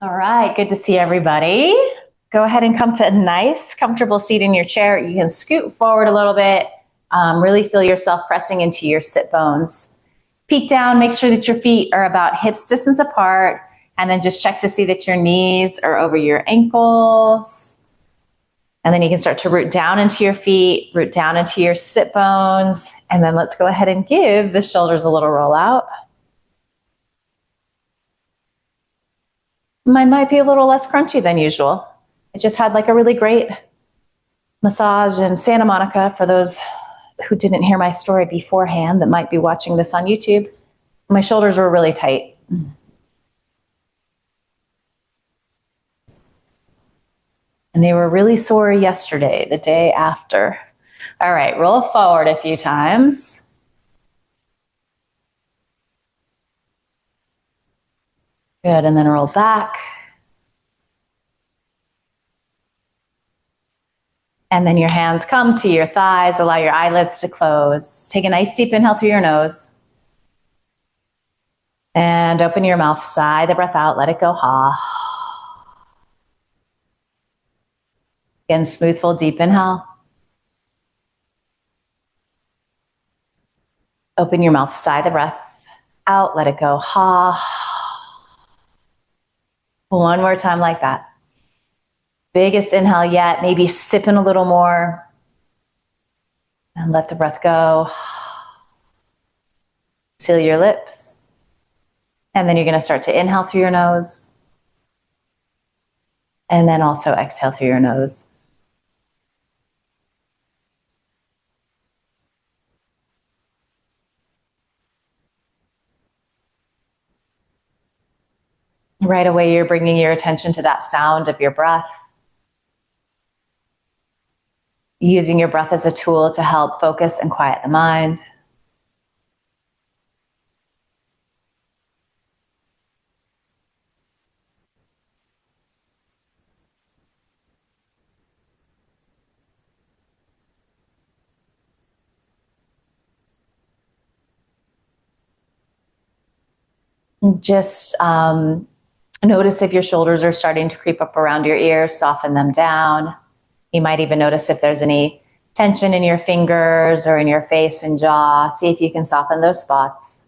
All right, good to see everybody. Go ahead and come to a nice, comfortable seat in your chair. You can scoot forward a little bit. Really feel yourself pressing into your sit bones. Peek down, make sure that your feet are about hips distance apart, and then just check to see that your knees are over your ankles. And then you can start to root down into your feet, root down into your sit bones, and then let's go ahead and give the shoulders a little roll out. Mine might be a little less crunchy than usual. I just had like a really great massage in Santa Monica for those who didn't hear my story beforehand that might be watching this on YouTube. My shoulders were really tight. And they were really sore yesterday, the day after. All right, roll forward a few times. Good, and then roll back. And then your hands come to your thighs, allow your eyelids to close. Take a nice deep inhale through your nose. And open your mouth, sigh the breath out, let it go, ha. Again, smooth, full, deep inhale. Open your mouth, sigh the breath out, let it go, ha. One more time like that. Biggest inhale yet, maybe sipping a little more. And let the breath go. Seal your lips. And then you're going to start to inhale through your nose. And then also exhale through your nose. Right away, you're bringing your attention to that sound of your breath. Using your breath as a tool to help focus and quiet the mind. Just notice if your shoulders are starting to creep up around your ears, soften them down. You might even notice if there's any tension in your fingers or in your face and jaw. See if you can soften those spots.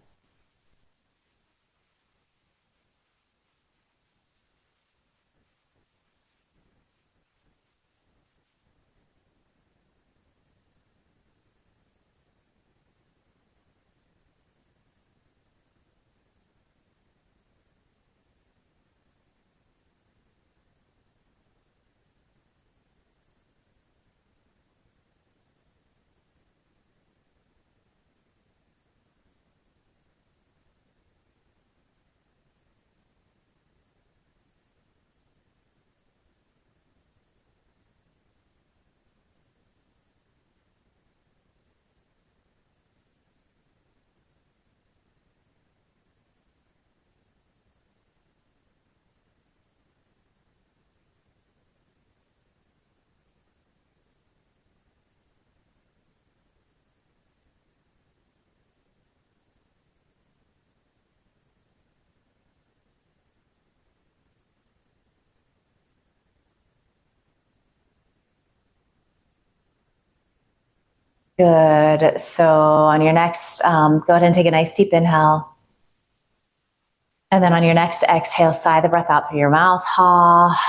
Good. So on your next, go ahead and take a nice deep inhale. And then on your next exhale, sigh the breath out through your mouth. Ha.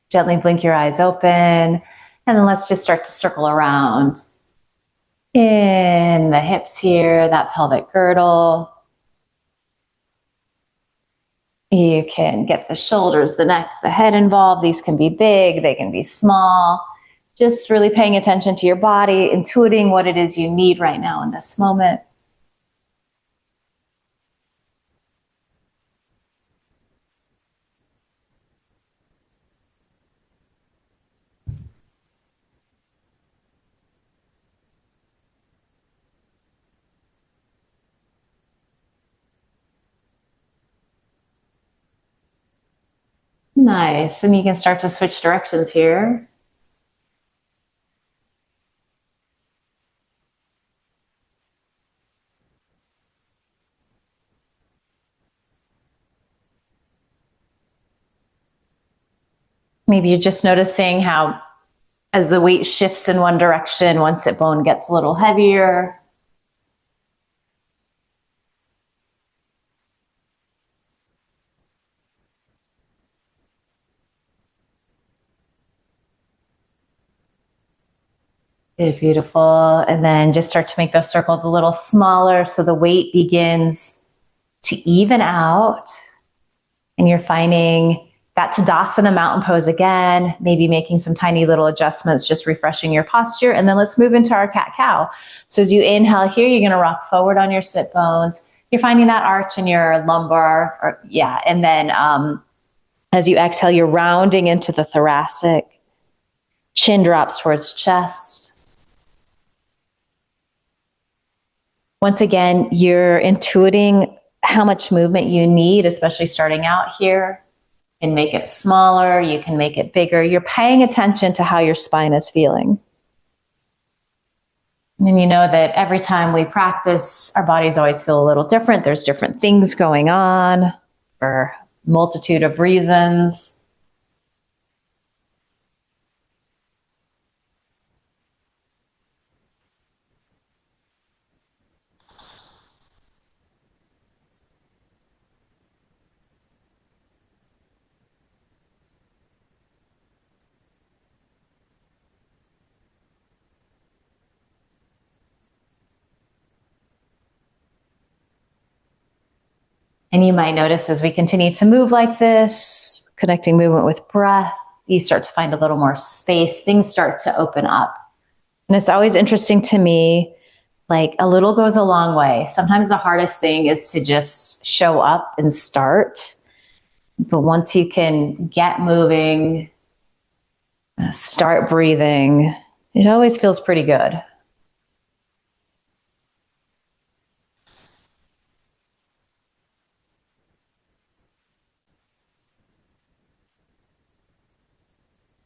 Gently blink your eyes open. And then let's just start to circle around in the hips here, that pelvic girdle. You can get the shoulders, the neck, the head involved. These can be big, they can be small. Just really paying attention to your body, intuiting what it is you need right now in this moment. Nice. And you can start to switch directions here. Maybe you're just noticing how as the weight shifts in one direction, one sit bone gets a little heavier. Good, beautiful. And then just start to make those circles a little smaller so the weight begins to even out. And you're finding that Tadasana mountain pose again, maybe making some tiny little adjustments, just refreshing your posture. And then let's move into our cat-cow. So as you inhale here, you're gonna rock forward on your sit bones. You're finding that arch in your lumbar, and then as you exhale, you're rounding into the thoracic. Chin drops towards chest. Once again, you're intuiting how much movement you need, especially starting out here. You can make it smaller, you can make it bigger. You're paying attention to how your spine is feeling. And you know that every time we practice, our bodies always feel a little different. There's different things going on for a multitude of reasons. And you might notice as we continue to move like this, connecting movement with breath, you start to find a little more space. Things start to open up. And it's always interesting to me, like a little goes a long way. Sometimes the hardest thing is to just show up and start. But once you can get moving, start breathing, it always feels pretty good.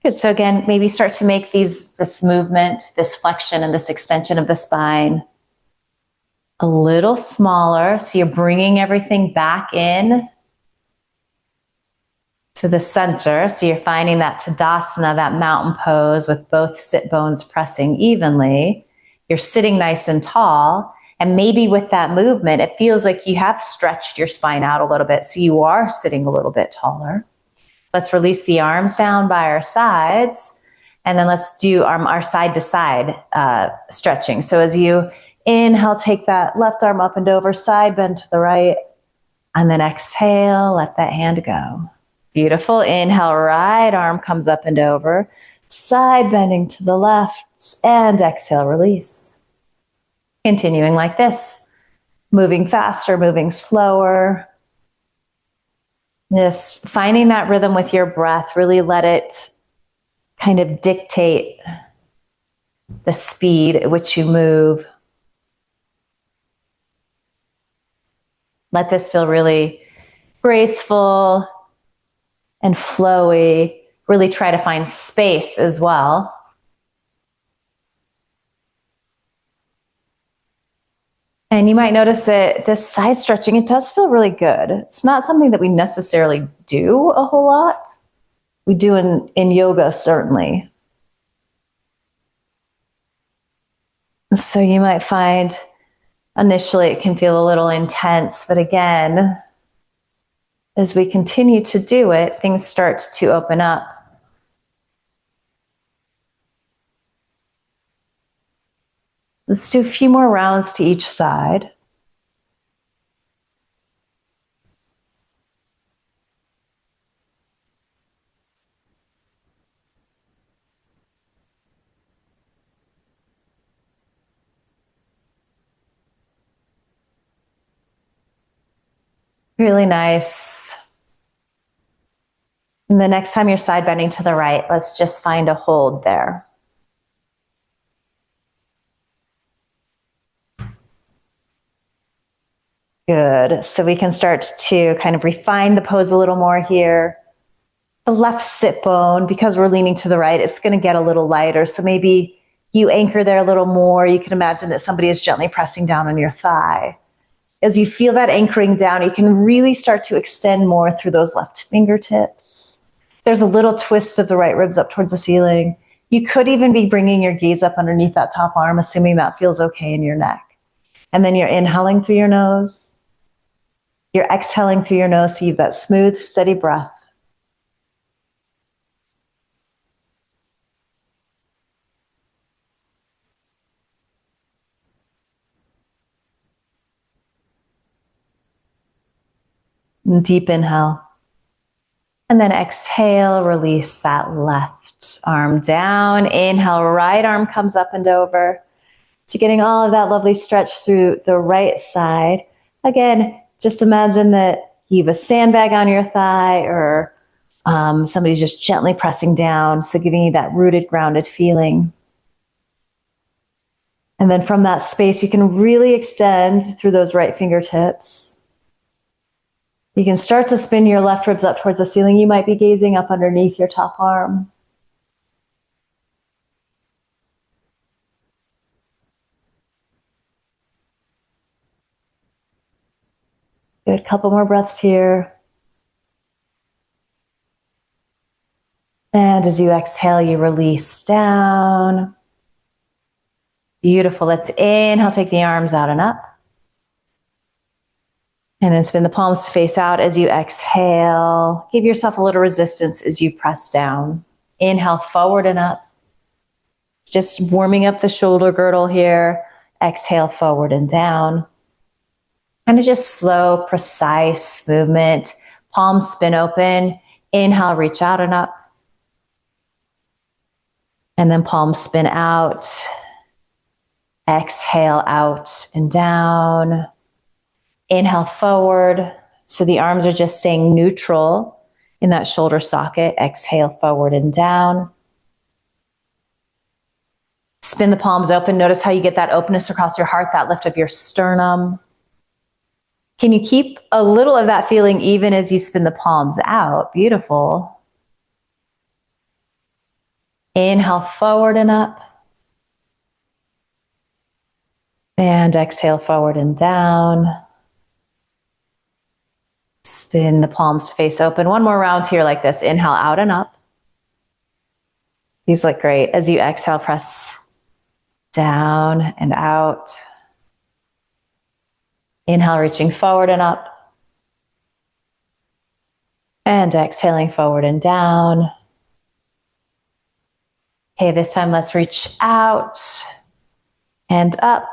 Good. So again, maybe start to make this movement, this flexion and this extension of the spine a little smaller. So you're bringing everything back in to the center. So you're finding that Tadasana, that mountain pose with both sit bones pressing evenly. You're sitting nice and tall. And maybe with that movement, it feels like you have stretched your spine out a little bit. So you are sitting a little bit taller. Let's release the arms down by our sides. And then let's do our side to side stretching. So as you inhale, take that left arm up and over, side bend to the right. And then exhale, let that hand go. Beautiful. Inhale, right arm comes up and over, side bending to the left, and exhale, release. Continuing like this, moving faster, moving slower. Just finding that rhythm with your breath, really let it kind of dictate the speed at which you move. Let this feel really graceful and flowy. Really try to find space as well. And you might notice that this side stretching, it does feel really good. It's not something that we necessarily do a whole lot. We do in yoga, certainly. So you might find initially it can feel a little intense, but again, as we continue to do it, things start to open up. Let's do a few more rounds to each side. Really nice. And the next time you're side bending to the right, let's just find a hold there. Good. So we can start to kind of refine the pose a little more here. The left sit bone, because we're leaning to the right, it's going to get a little lighter. So maybe you anchor there a little more. You can imagine that somebody is gently pressing down on your thigh. As you feel that anchoring down, you can really start to extend more through those left fingertips. There's a little twist of the right ribs up towards the ceiling. You could even be bringing your gaze up underneath that top arm, assuming that feels okay in your neck. And then you're inhaling through your nose. You're exhaling through your nose so you have that smooth, steady breath. And deep inhale. And then exhale, release that left arm down. Inhale, right arm comes up and over. So getting all of that lovely stretch through the right side. Again, just imagine that you have a sandbag on your thigh or somebody's just gently pressing down. So giving you that rooted, grounded feeling. And then from that space, you can really extend through those right fingertips. You can start to spin your left ribs up towards the ceiling. You might be gazing up underneath your top arm. Good, couple more breaths here. And as you exhale, you release down. Beautiful. Let's inhale, take the arms out and up. And then spin the palms to face out as you exhale. Give yourself a little resistance as you press down. Inhale, forward and up. Just warming up the shoulder girdle here. Exhale, forward and down. Kind of just slow, precise movement. Palms spin open. Inhale, reach out and up. And then palms spin out. Exhale, out and down. Inhale forward, so the arms are just staying neutral in that shoulder socket. Exhale forward and down. Spin the palms open. Notice how you get that openness across your heart, that lift of your sternum. Can you keep a little of that feeling even as you spin the palms out? Beautiful. Inhale forward and up. And exhale forward and down. Spin the palms face open. One more round here like this. Inhale out and up. These look great. As you exhale, press down and out. Inhale, reaching forward and up. And exhaling forward and down. Okay, this time let's reach out and up.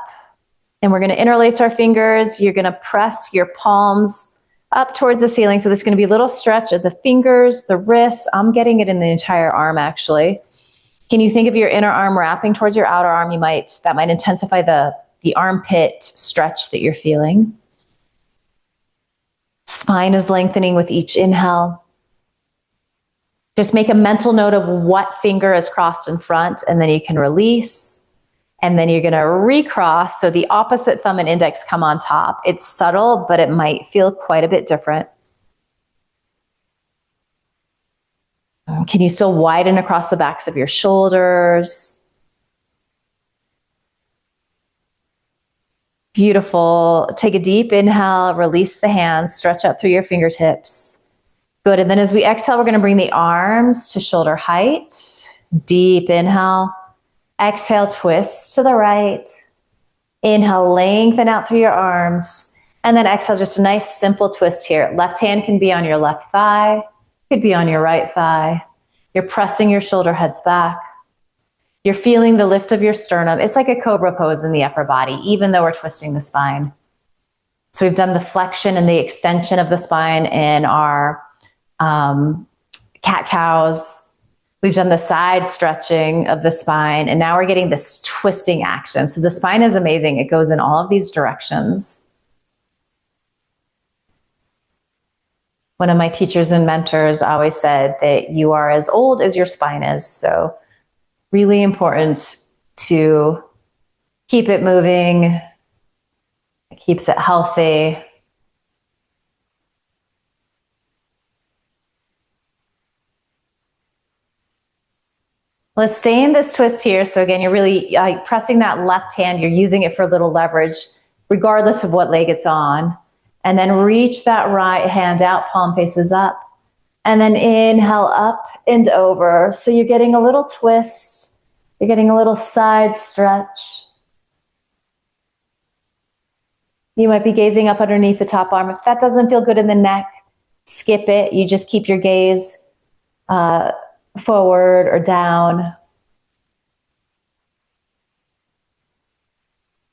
And we're going to interlace our fingers. You're going to press your palms up towards the ceiling. So there's going to be a little stretch of the fingers, the wrists. I'm getting it in the entire arm, actually. Can you think of your inner arm wrapping towards your outer arm? That might intensify the armpit stretch that you're feeling. Spine is lengthening with each inhale. Just make a mental note of what finger is crossed in front, and then you can release. And then you're going to recross, so the opposite thumb and index come on top. It's subtle, but it might feel quite a bit different. Can you still widen across the backs of your shoulders? Beautiful. Take a deep inhale, release the hands, stretch up through your fingertips. Good, and then as we exhale, we're going to bring the arms to shoulder height. Deep inhale. Exhale, twist to the right. Inhale, lengthen out through your arms. And then exhale, just a nice simple twist here. Left hand can be on your left thigh, could be on your right thigh. You're pressing your shoulder heads back. You're feeling the lift of your sternum. It's like a cobra pose in the upper body, even though we're twisting the spine. So we've done the flexion and the extension of the spine in our cat-cows. We've done the side stretching of the spine, and now we're getting this twisting action. So the spine is amazing. It goes in all of these directions. One of my teachers and mentors always said that you are as old as your spine is. So really important to keep it moving. It keeps it healthy. Let's stay in this twist here. So again, you're really pressing that left hand. You're using it for a little leverage, regardless of what leg it's on. And then reach that right hand out, palm faces up. And then inhale up and over. So you're getting a little twist. You're getting a little side stretch. You might be gazing up underneath the top arm. If that doesn't feel good in the neck, skip it. You just keep your gaze forward or down.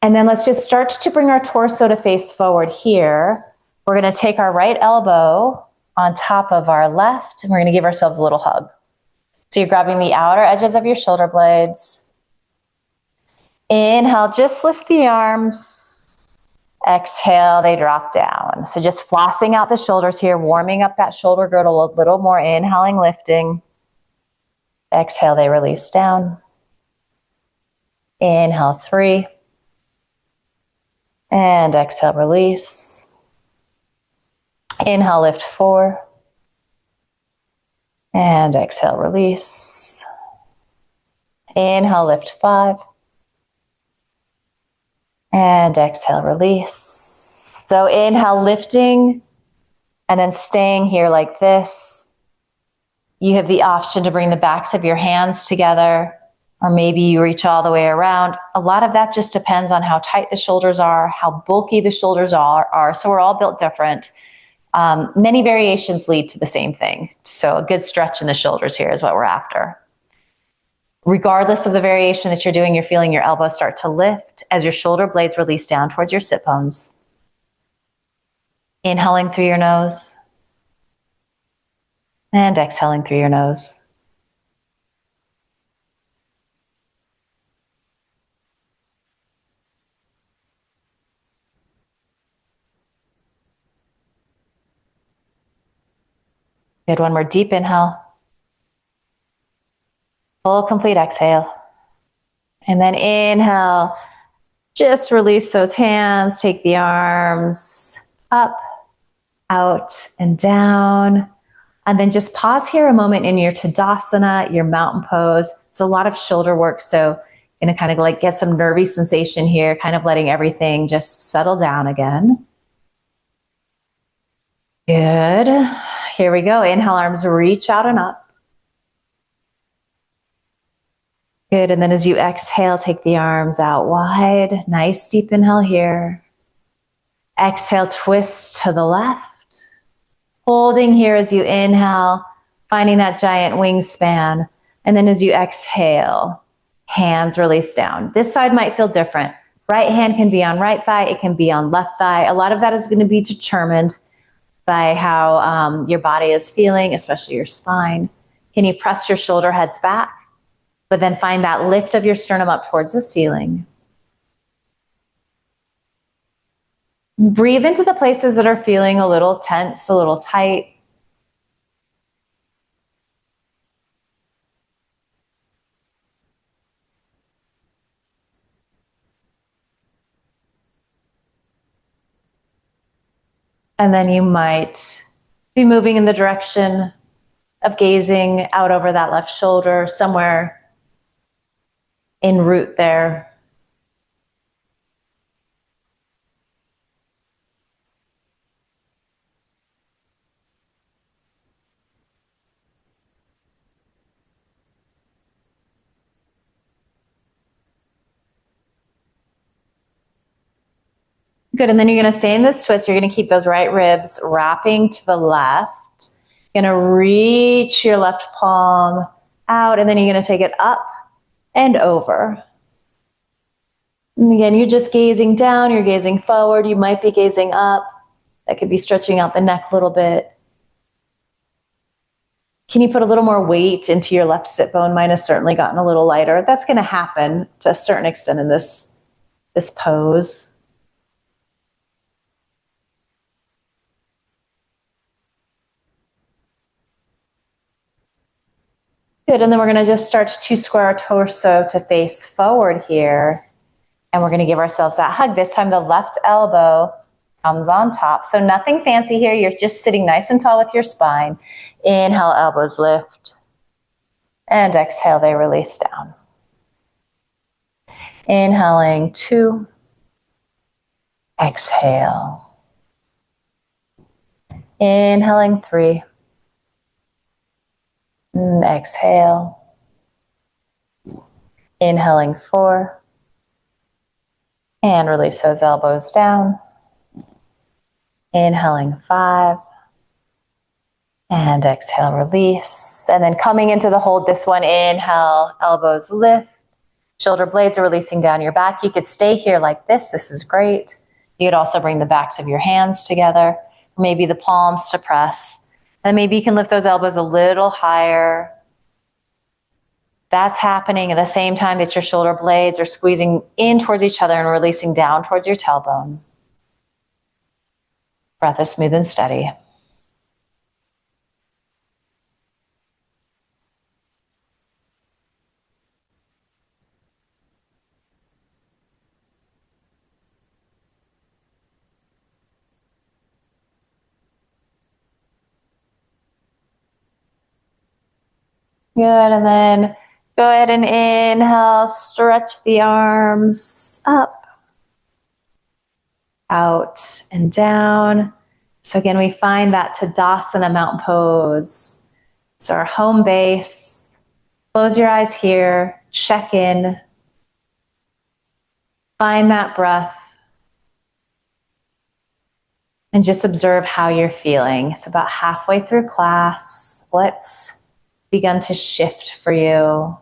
And then let's just start to bring our torso to face forward here. We're going to take our right elbow on top of our left, and we're going to give ourselves a little hug. So you're grabbing the outer edges of your shoulder blades. Inhale, just lift the arms. Exhale, they drop down. So just flossing out the shoulders here, warming up that shoulder girdle a little more. Inhaling, lifting. Exhale, they release down. Inhale, 3. And exhale, release. Inhale, lift 4. And exhale, release. Inhale, lift 5. And exhale, release. So inhale, lifting, and then staying here like this. You have the option to bring the backs of your hands together, or maybe you reach all the way around. A lot of that just depends on how tight the shoulders are, how bulky the shoulders are. So we're all built different. Many variations lead to the same thing. So a good stretch in the shoulders here is what we're after. Regardless of the variation that you're doing, you're feeling your elbows start to lift as your shoulder blades release down towards your sit bones. Inhaling through your nose and exhaling through your nose. Good, one more deep inhale. Full complete exhale. And then inhale, just release those hands, take the arms up, out, and down. And then just pause here a moment in your Tadasana, your mountain pose. It's a lot of shoulder work, so you're gonna kind of like get some nervy sensation here, kind of letting everything just settle down again. Good. Here we go. Inhale, arms reach out and up. Good, and then as you exhale, take the arms out wide. Nice deep inhale here. Exhale, twist to the left. Holding here as you inhale, finding that giant wingspan. And then as you exhale, hands release down. This side might feel different. Right hand can be on right thigh, it can be on left thigh. A lot of that is going to be determined by how your body is feeling, especially your spine. Can you press your shoulder heads back? But then find that lift of your sternum up towards the ceiling. Breathe into the places that are feeling a little tense, a little tight. And then you might be moving in the direction of gazing out over that left shoulder, somewhere en route there. Good, and then you're gonna stay in this twist. You're gonna keep those right ribs wrapping to the left. You're gonna reach your left palm out, and then you're gonna take it up and over. And again, you're just gazing down, you're gazing forward, you might be gazing up. That could be stretching out the neck a little bit. Can you put a little more weight into your left sit bone? Mine has certainly gotten a little lighter. That's gonna happen to a certain extent in this pose. Good, and then we're gonna just start to square our torso to face forward here. And we're gonna give ourselves that hug. This time the left elbow comes on top. So nothing fancy here, you're just sitting nice and tall with your spine. Inhale, elbows lift. And exhale, they release down. Inhaling, 2. Exhale. Inhaling, 3. And exhale. Inhaling 4. And release those elbows down. Inhaling 5. And exhale, release. And then coming into the hold, this one, inhale, elbows lift. Shoulder blades are releasing down your back. You could stay here like this. This is great. You could also bring the backs of your hands together, maybe the palms to press. And maybe you can lift those elbows a little higher. That's happening at the same time that your shoulder blades are squeezing in towards each other and releasing down towards your tailbone. Breath is smooth and steady. Good, and then go ahead and inhale, stretch the arms up, out, and down. So again, we find that Tadasana mountain pose. So our home base. Close your eyes here, check in, find that breath, and just observe how you're feeling. It's about halfway through class. What's begun to shift for you?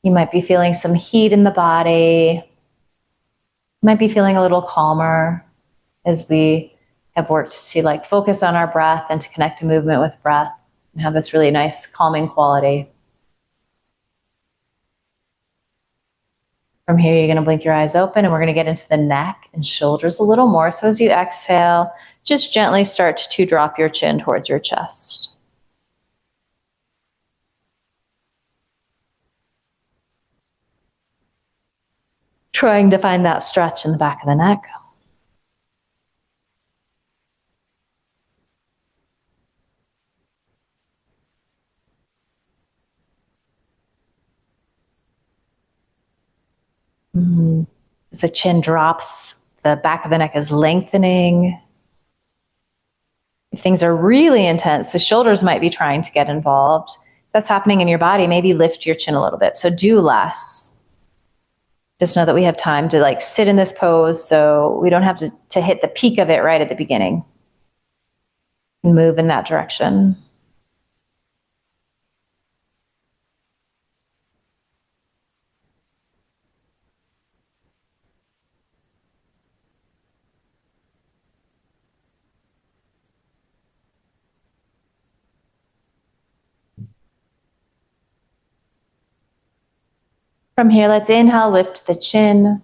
You might be feeling some heat in the body. You might be feeling a little calmer as we have worked to focus on our breath and to connect to movement with breath and have this really nice calming quality. From here, you're going to blink your eyes open and we're going to get into the neck and shoulders a little more. So as you exhale, just gently start to drop your chin towards your chest. Trying to find that stretch in the back of the neck. As the chin drops, the back of the neck is lengthening. If things are really intense, the shoulders might be trying to get involved. If that's happening in your body, maybe lift your chin a little bit. So do less. Just know that we have time to sit in this pose so we don't have to hit the peak of it right at the beginning. And move in that direction. From here, let's inhale, lift the chin.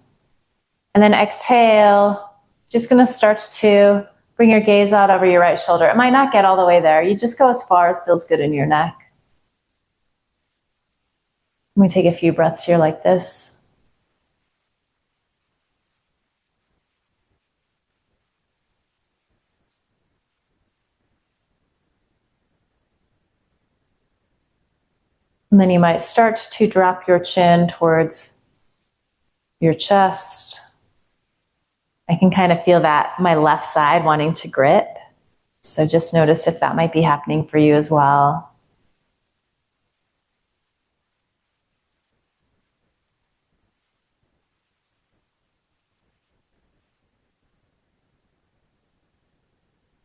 And then exhale, just going to start to bring your gaze out over your right shoulder. It might not get all the way there. You just go as far as feels good in your neck. We take a few breaths here like this. And then you might start to drop your chin towards your chest. I can kind of feel that my left side wanting to grip. So just notice if that might be happening for you as well.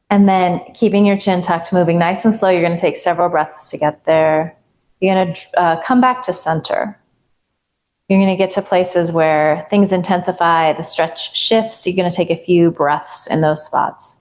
And then keeping your chin tucked, moving nice and slow. You're going to take several breaths to get there. You're going to come back to center. You're going to get to places where things intensify, the stretch shifts. You're going to take a few breaths in those spots.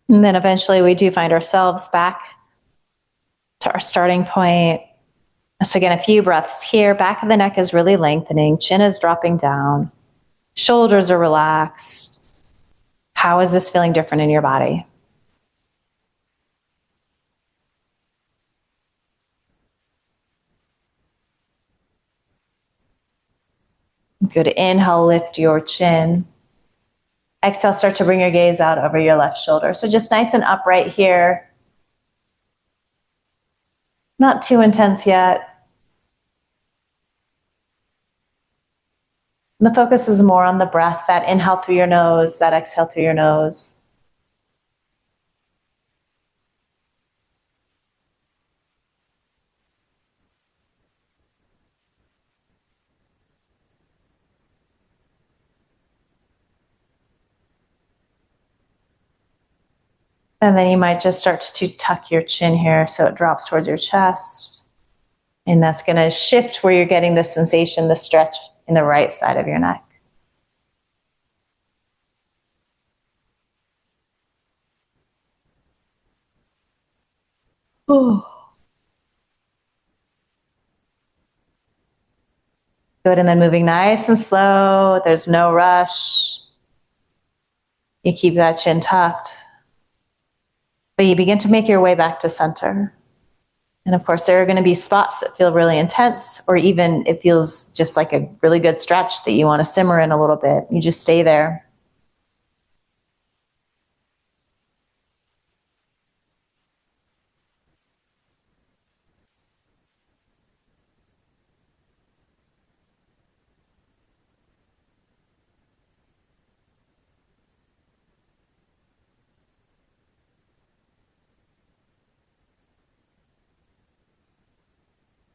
And then eventually we do find ourselves back to our starting point. So again, a few breaths here. Back of the neck is really lengthening. Chin is dropping down. Shoulders are relaxed. How is this feeling different in your body? Good. Inhale, lift your chin. Exhale, start to bring your gaze out over your left shoulder. So just nice and upright here. Not too intense yet. And the focus is more on the breath, that inhale through your nose, that exhale through your nose. And then you might just start to tuck your chin here so it drops towards your chest. And that's going to shift where you're getting the sensation, the stretch in the right side of your neck. Ooh. Good, and then moving nice and slow. There's no rush. You keep that chin tucked. But you begin to make your way back to center. And of course, there are going to be spots that feel really intense, or even it feels just like a really good stretch that you want to simmer in a little bit. You just stay there.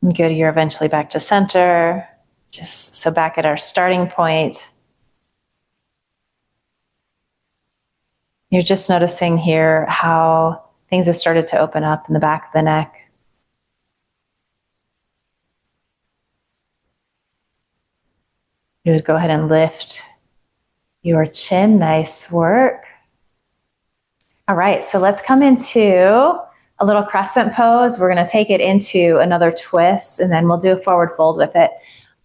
And good, you're eventually back to center. Just so back at our starting point, you're just noticing here how things have started to open up in the back of the neck. You would go ahead and lift your chin. Nice work. All right, so let's come into a little crescent pose. We're going to take it into another twist, and then we'll do a forward fold with it.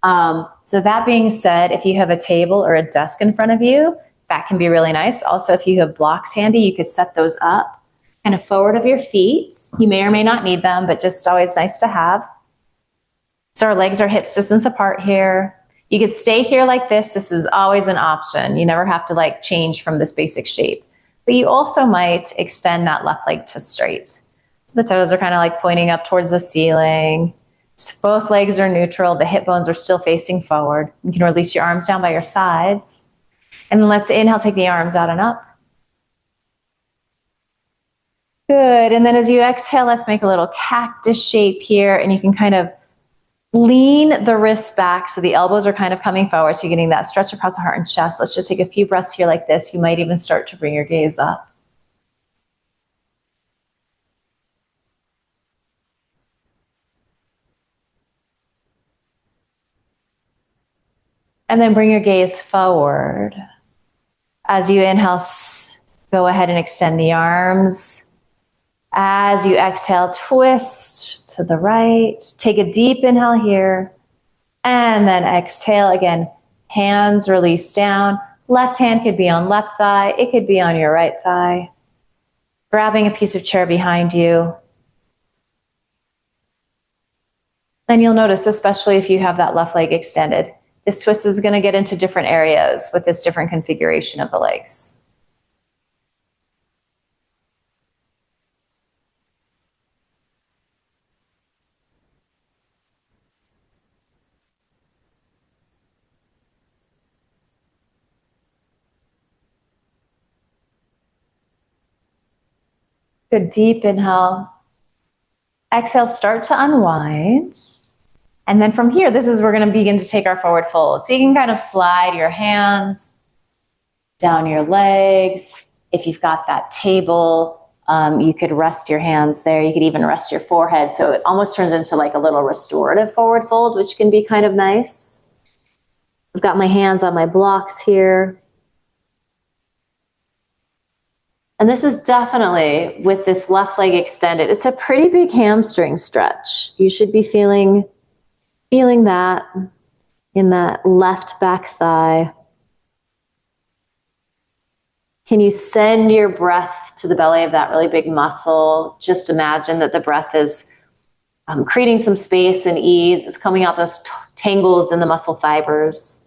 So that being said, if you have a table or a desk in front of you, that can be really nice. Also, if you have blocks handy, you could set those up kind of forward of your feet. You may or may not need them, but just always nice to have. So our legs are hips distance apart here. You could stay here like this. This is always an option. You never have to like change from this basic shape. But you also might extend that left leg to straight. So the toes are kind of like pointing up towards the ceiling. So both legs are neutral. The hip bones are still facing forward. You can release your arms down by your sides. And then let's inhale, take the arms out and up. Good. And then as you exhale, let's make a little cactus shape here. And you can kind of lean the wrists back so the elbows are kind of coming forward. So you're getting that stretch across the heart and chest. Let's just take a few breaths here like this. You might even start to bring your gaze up. And then bring your gaze forward. As you inhale, go ahead and extend the arms. As you exhale, twist to the right. Take a deep inhale here. And then exhale again. Hands release down. Left hand could be on left thigh. It could be on your right thigh. Grabbing a piece of chair behind you. Then you'll notice, especially if you have that left leg extended, this twist is going to get into different areas with this different configuration of the legs. Good deep inhale. Exhale, start to unwind. And then from here, this is where we're going to begin to take our forward fold. So you can kind of slide your hands down your legs. If you've got that table, you could rest your hands there. You could even rest your forehead. So it almost turns into like a little restorative forward fold, which can be kind of nice. I've got my hands on my blocks here. And this is definitely, with this left leg extended, it's a pretty big hamstring stretch. You should be feeling that in that left back thigh. Can you send your breath to the belly of that really big muscle? Just imagine that the breath is creating some space and ease. It's coming out those tangles in the muscle fibers.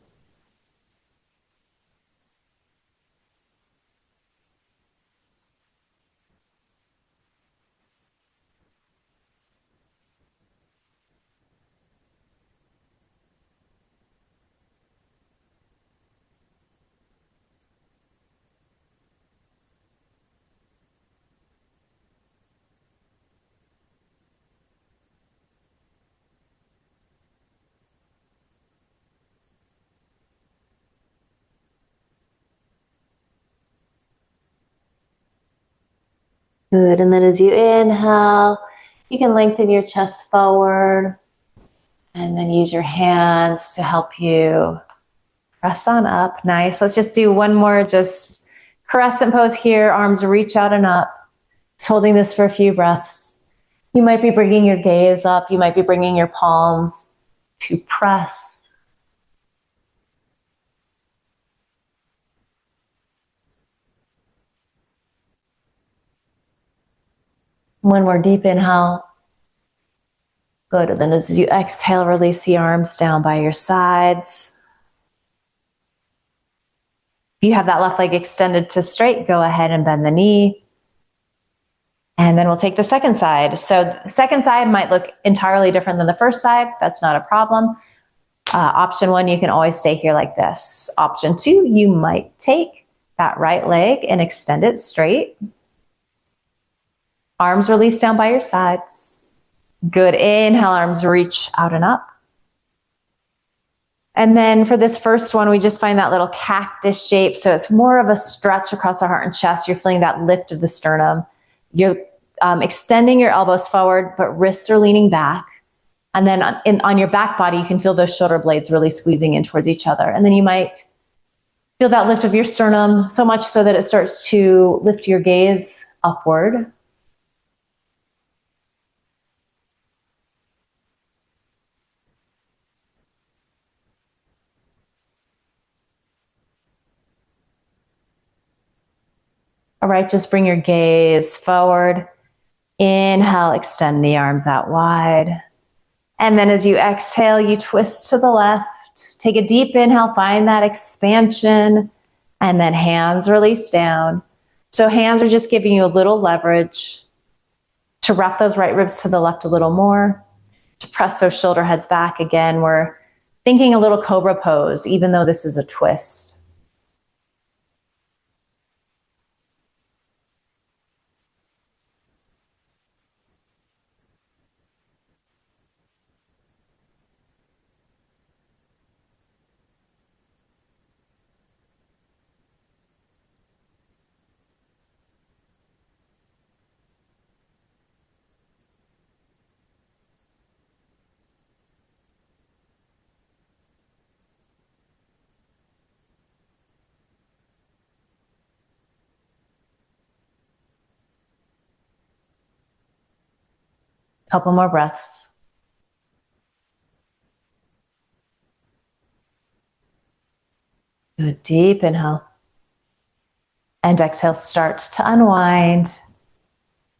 Good, and then as you inhale, you can lengthen your chest forward and then use your hands to help you press on up. Nice. Let's just do one more, just crescent pose here. Arms reach out and up. Just holding this for a few breaths. You might be bringing your gaze up. You might be bringing your palms to press. One more deep inhale. Good. And then as you exhale, release the arms down by your sides. If you have that left leg extended to straight, go ahead and bend the knee. And then we'll take the second side. So the second side might look entirely different than the first side. That's not a problem. Option one, you can always stay here like this. Option two, you might take that right leg and extend it straight. Arms release down by your sides. Good. Inhale, arms reach out and up. And then for this first one, we just find that little cactus shape. So it's more of a stretch across the heart and chest. You're feeling that lift of the sternum. You're extending your elbows forward, but wrists are leaning back. And then on your back body, you can feel those shoulder blades really squeezing in towards each other. And then you might feel that lift of your sternum, so much so that it starts to lift your gaze upward. All right, just bring your gaze forward. Inhale, extend the arms out wide. And then as you exhale, you twist to the left. Take a deep inhale, find that expansion, and then hands release down. So hands are just giving you a little leverage to wrap those right ribs to the left a little more, to press those shoulder heads back again. We're thinking a little cobra pose, even though this is a twist. Couple more breaths. Good, deep inhale. And exhale, start to unwind.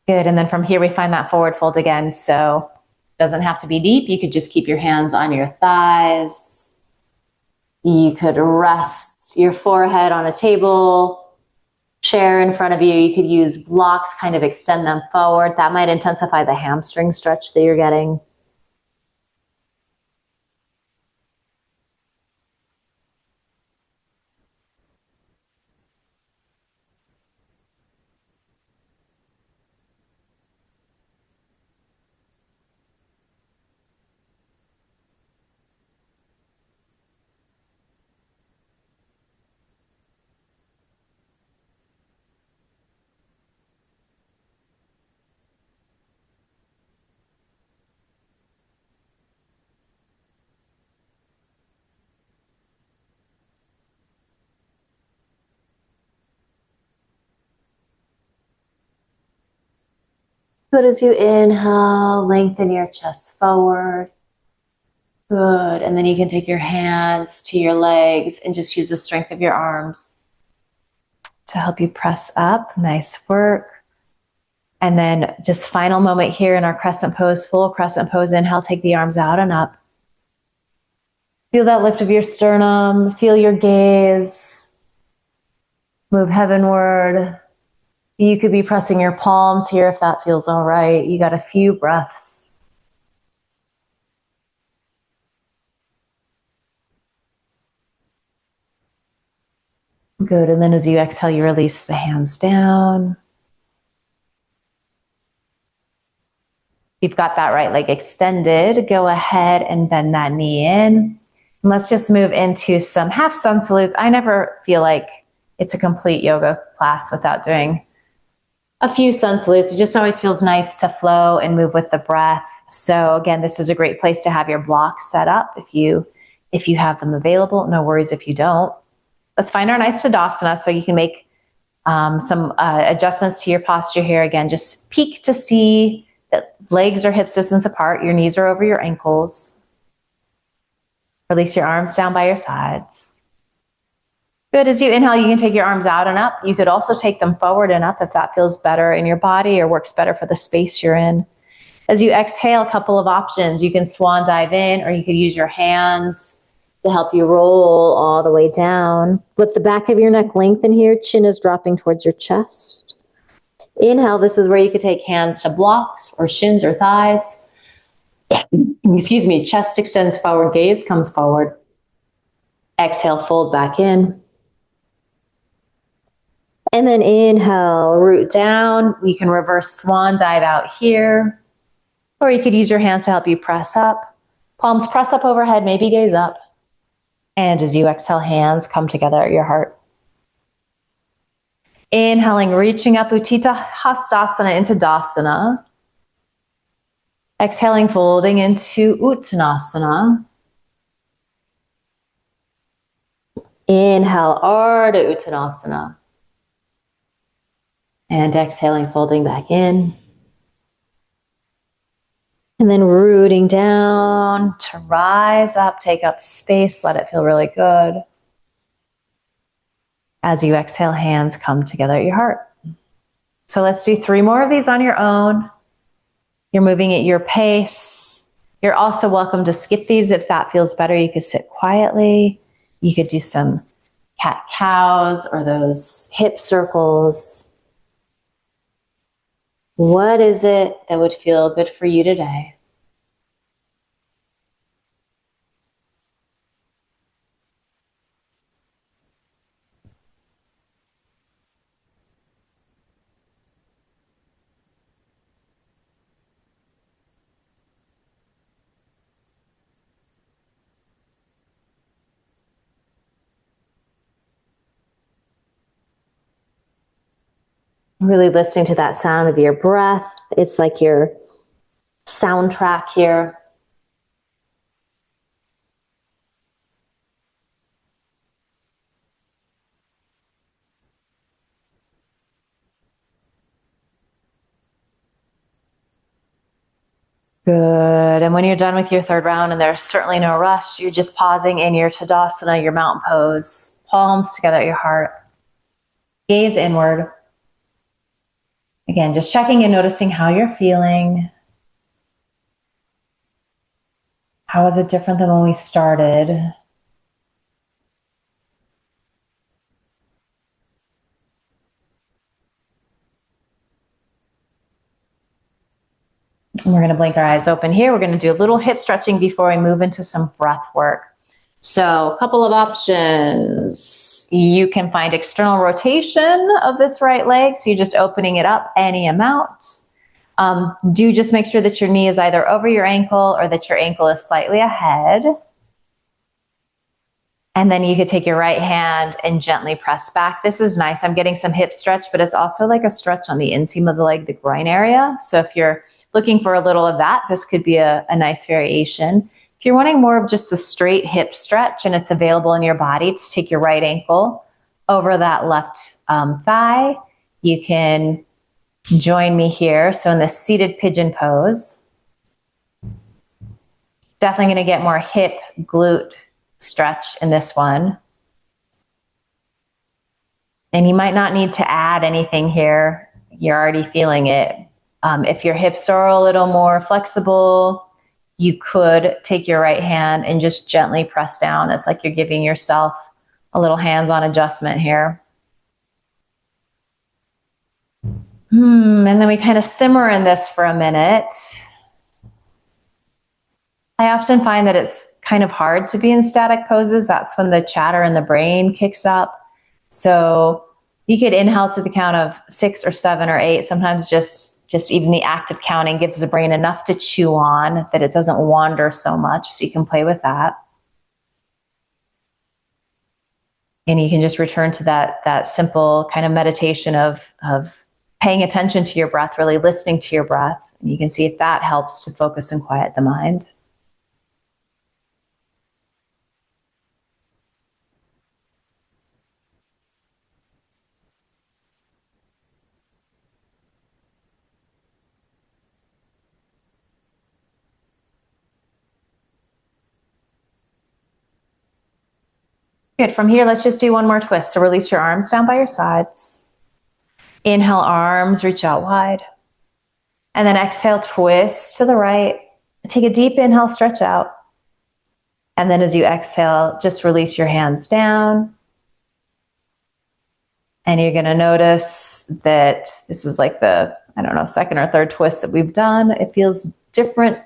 Good, and then from here we find that forward fold again. So it doesn't have to be deep. You could just keep your hands on your thighs. You could rest your forehead on a table, chair in front of you. You could use blocks, kind of extend them forward. That might intensify the hamstring stretch that you're getting. Good, as you inhale, lengthen your chest forward. Good, and then you can take your hands to your legs and just use the strength of your arms to help you press up. Nice work. And then just final moment here in our crescent pose, full crescent pose. Inhale, take the arms out and up. Feel that lift of your sternum, feel your gaze, move heavenward. You could be pressing your palms here if that feels all right. You got a few breaths. Good, and then as you exhale, you release the hands down. You've got that right leg extended. Go ahead and bend that knee in. And let's just move into some half sun salutes. I never feel like it's a complete yoga class without doing a few sun salutes. It just always feels nice to flow and move with the breath. So again, this is a great place to have your blocks set up if you have them available. No worries if you don't. Let's find our nice Tadasana so you can make some adjustments to your posture here. Again, just peek to see that legs are hip distance apart. Your knees are over your ankles. Release your arms down by your sides. Good. As you inhale, you can take your arms out and up. You could also take them forward and up if that feels better in your body or works better for the space you're in. As you exhale, a couple of options. You can swan dive in, or you could use your hands to help you roll all the way down. Let the back of your neck lengthen here. Chin is dropping towards your chest. Inhale, this is where you could take hands to blocks or shins or thighs. Excuse me, chest extends forward, gaze comes forward. Exhale, fold back in. And then inhale, root down. You can reverse swan dive out here, or you could use your hands to help you press up. Palms press up overhead, maybe gaze up. And as you exhale, hands come together at your heart. Inhaling, reaching up, Utthita Hastasana into Dasana. Exhaling, folding into Uttanasana. Inhale, Ardha Uttanasana. And exhaling, folding back in. And then rooting down to rise up, take up space, let it feel really good. As you exhale, hands come together at your heart. So let's do 3 more of these on your own. You're moving at your pace. You're also welcome to skip these if that feels better. You could sit quietly. You could do some cat-cows or those hip circles. What is it that would feel good for you today? Really listening to that sound of your breath. It's like your soundtrack here. Good. And when you're done with your 3rd round, and there's certainly no rush, you're just pausing in your Tadasana, your mountain pose, palms together at your heart. Gaze inward. Again, just checking and noticing how you're feeling. How is it different than when we started? And we're going to blink our eyes open here. We're going to do a little hip stretching before we move into some breath work. So a couple of options. You can find external rotation of this right leg. So you're just opening it up any amount. Do just make sure that your knee is either over your ankle or that your ankle is slightly ahead. And then you could take your right hand and gently press back. This is nice. I'm getting some hip stretch, but it's also like a stretch on the inseam of the leg, the groin area. So if you're looking for a little of that, this could be a nice variation. If you're wanting more of just the straight hip stretch and it's available in your body, to take your right ankle over that left thigh, you can join me here. So in this seated pigeon pose, definitely going to get more hip, glute stretch in this one. And you might not need to add anything here. You're already feeling it. If your hips are a little more flexible, you could take your right hand and just gently press down. It's like you're giving yourself a little hands-on adjustment here. And then we kind of simmer in this for a minute. I often find that it's kind of hard to be in static poses. That's when the chatter in the brain kicks up. So you could inhale to the count of 6 or 7 or 8. Sometimes just even the act of counting gives the brain enough to chew on that it doesn't wander so much. So you can play with that. And you can just return to that simple kind of meditation of paying attention to your breath, really listening to your breath. And you can see if that helps to focus and quiet the mind. Good. From here, let's just do one more twist. So release your arms down by your sides. Inhale, arms reach out wide. And then exhale, twist to the right. Take a deep inhale, stretch out. And then as you exhale, just release your hands down. And you're going to notice that this is like the, second or third twist that we've done. It feels different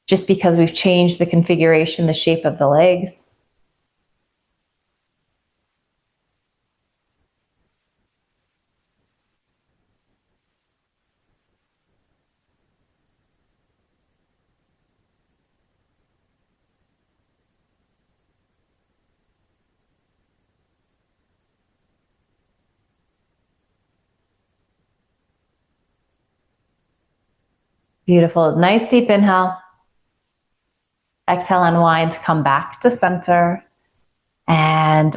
just because we've changed the configuration, the shape of the legs. Beautiful. Nice deep inhale. Exhale, unwind, come back to center. And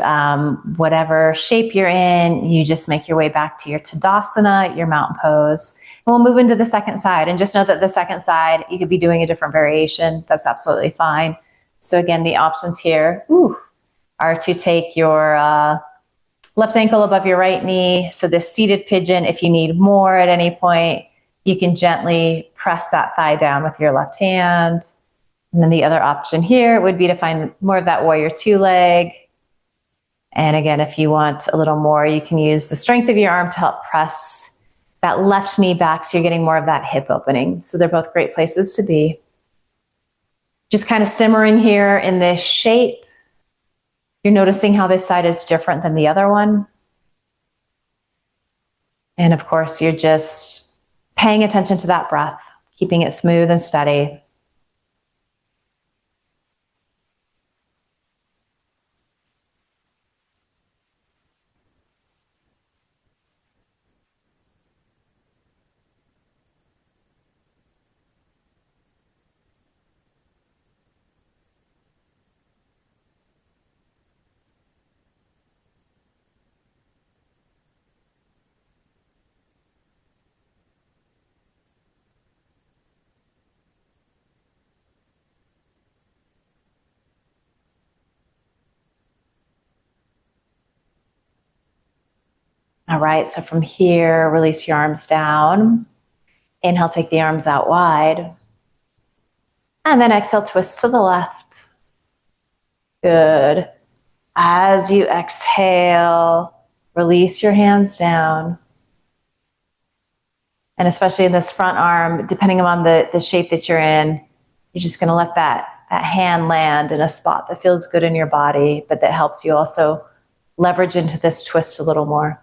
whatever shape you're in, you just make your way back to your Tadasana, your mountain pose. And we'll move into the second side. And just know that the second side, you could be doing a different variation. That's absolutely fine. So again, the options here are to take your left ankle above your right knee. So this seated pigeon, if you need more at any point, you can gently press that thigh down with your left hand. And then the other option here would be to find more of that warrior two leg. And again, if you want a little more, you can use the strength of your arm to help press that left knee back so you're getting more of that hip opening. So they're both great places to be. Just kind of simmering here in this shape. You're noticing how this side is different than the other one. And of course, you're just paying attention to that breath, keeping it smooth and steady. All right, so from here, release your arms down. Inhale, take the arms out wide. And then exhale, twist to the left. Good. As you exhale, release your hands down. And especially in this front arm, depending on the shape that you're in, you're just going to let that hand land in a spot that feels good in your body, but that helps you also leverage into this twist a little more.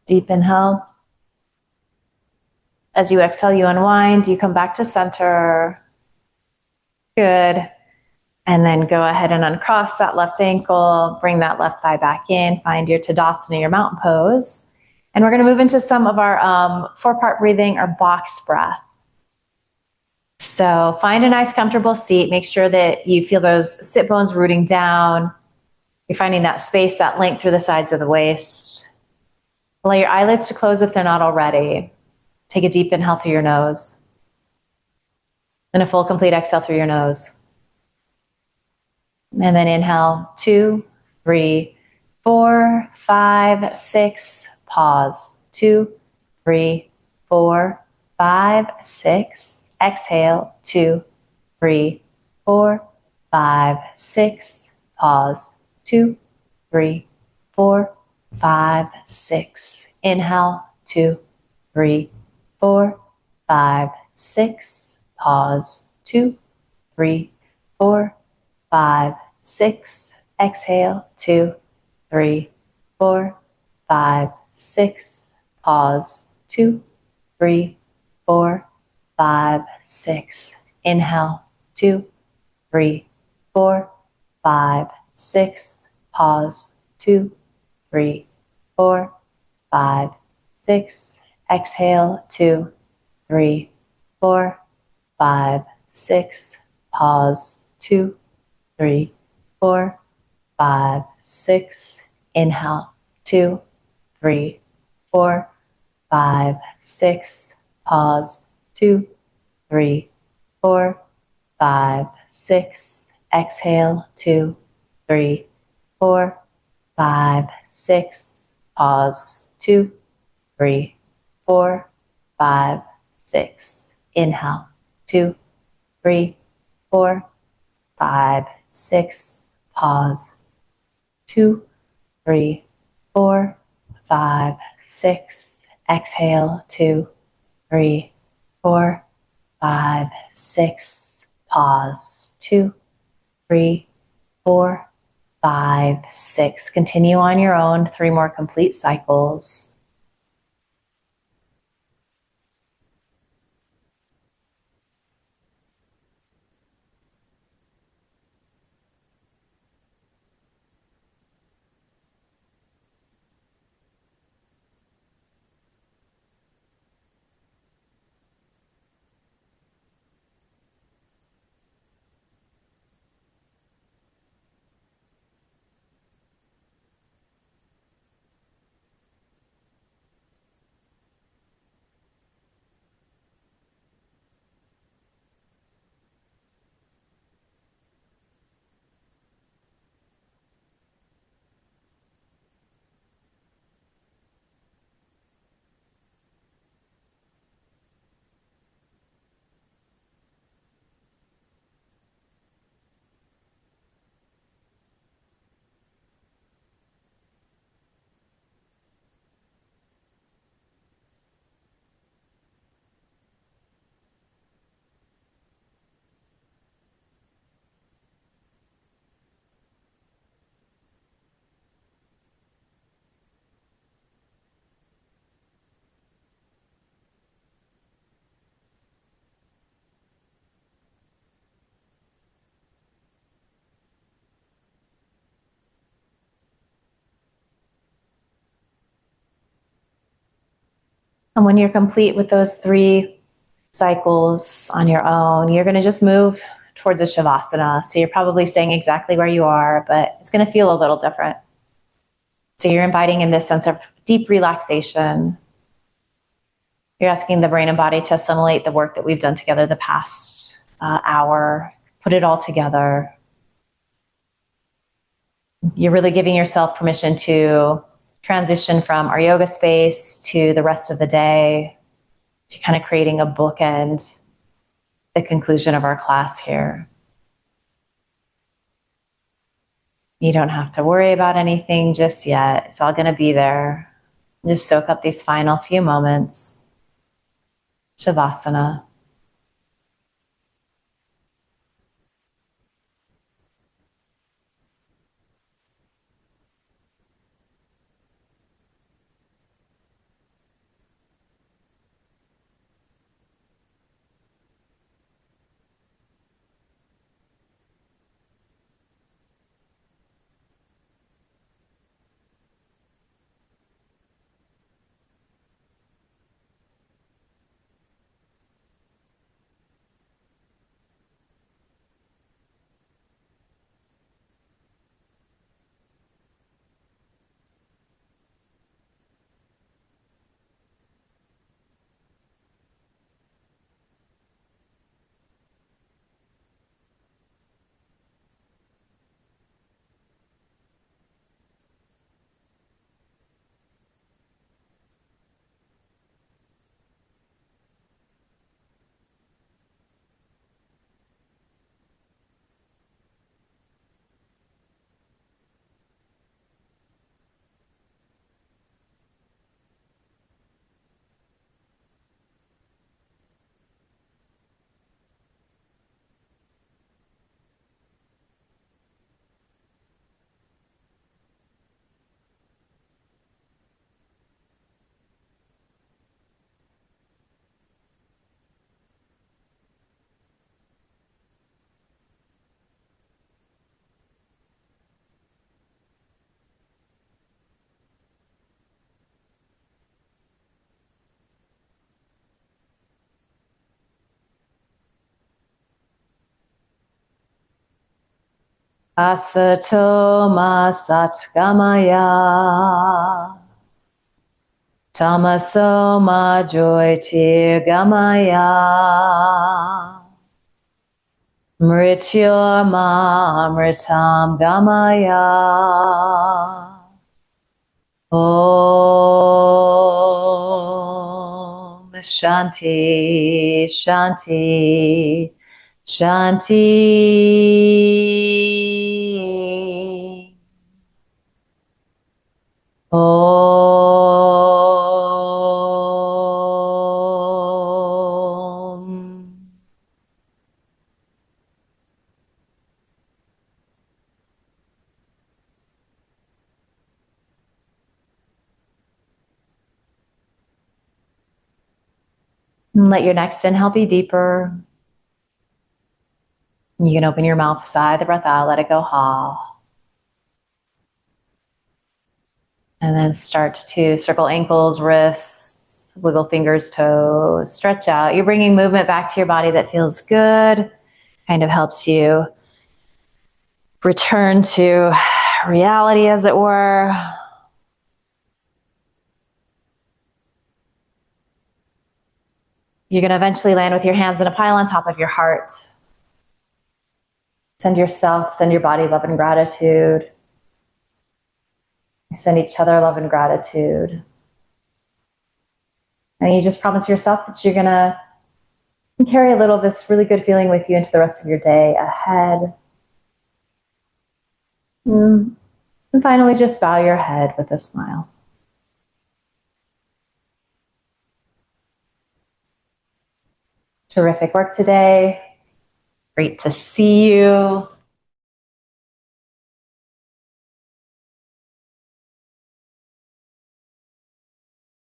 Deep inhale. As you exhale, you unwind, you come back to center. Good. And then go ahead and uncross that left ankle, bring that left thigh back in, find your Tadasana, your mountain pose. And we're going to move into some of our 4-part breathing or box breath. So find a nice comfortable seat. Make sure that you feel those sit bones rooting down. You're finding that space, that length through the sides of the waist. Allow your eyelids to close if they're not already. Take a deep inhale through your nose. And a full, complete exhale through your nose. And then inhale, 2, 3, 4, 5, 6, pause. 2, 3, 4, 5, 6. Exhale, 2, 3, 4, 5, 6. Pause, 2, 3, 4, 5, 6. Inhale, 2, 3, 4, 5, 6. Pause, 2, 3, 4, 5, 6. Exhale, 2, 3, 4, 5, 6. Pause, 2, 3, 4, 5, 6. Inhale, 2, 3, 4, 5, 6. Pause, 2, 3, 4, 5, 6. Exhale, 2, 3, 4, 5, 6. Pause, 2, 3, 4, 5, 6. Inhale, 2, 3, 4, 5, 6. Pause, 2, 3, 4, 5, 6. Exhale, 2, 3, 4, 5, 6. Pause, 2, 3, 4, 5, 6. Inhale, 2, 3, 4, 5, 6. Pause, 2, 3, 4, 5, 6. Exhale, 2, 3, 4, 5, 6. Pause, 2, 3, 4, 5, 6. Continue on your own. 3 more complete cycles. And when you're complete with those 3 cycles on your own, you're going to just move towards a shavasana. So you're probably staying exactly where you are, but it's going to feel a little different. So you're inviting in this sense of deep relaxation. You're asking the brain and body to assimilate the work that we've done together the past hour, put it all together. You're really giving yourself permission to transition from our yoga space to the rest of the day, to kind of creating a bookend, the conclusion of our class here. You don't have to worry about anything just yet. It's all going to be there. Just soak up these final few moments. Shavasana. Asato ma satgamaya. Tamaso ma jyotirgamaya. Mrityorma amritam gamaya. Om Shanti Shanti Shanti. Om. And let your next inhale be deeper. You can open your mouth, sigh the breath out, let it go ha. And then start to circle ankles, wrists, wiggle fingers, toes, stretch out. You're bringing movement back to your body that feels good, kind of helps you return to reality, as it were. You're going to eventually land with your hands in a pile on top of your heart. Send yourself, send your body love and gratitude. Send each other love and gratitude. And you just promise yourself that you're going to carry a little of this really good feeling with you into the rest of your day ahead. And finally, just bow your head with a smile. Terrific work today. Great to see you.